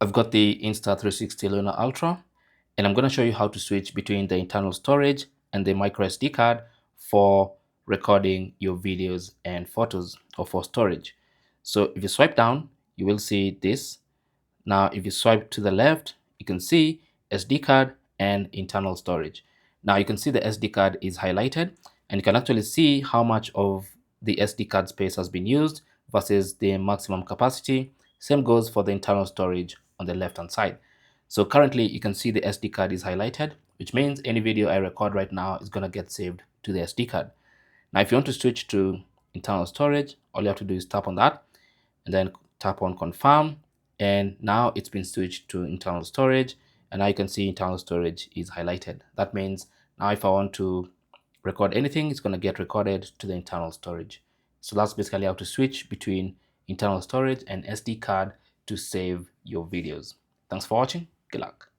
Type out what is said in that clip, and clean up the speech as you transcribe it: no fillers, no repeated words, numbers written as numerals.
I've got the Insta360 Luna Ultra, and I'm going to show you how to switch between the internal storage and the micro SD card for recording your videos and photos, or for storage. So if you swipe down, you will see this. Now, if you swipe to the left, you can see SD card and internal storage. Now you can see the SD card is highlighted, and you can actually see how much of the SD card space has been used versus the maximum capacity. Same goes for the internal storage on the left hand side. So currently you can see the SD card is highlighted, which means any video I record right now is going to get saved to the SD card. Now if you want to switch to internal storage, all you have to do is tap on that and then tap on confirm, and now it's been switched to internal storage, and now you can see internal storage is highlighted. That means now if I want to record anything, it's going to get recorded to the internal storage. So that's basically how to switch between internal storage and SD card to save your videos. Thanks for watching. Good luck.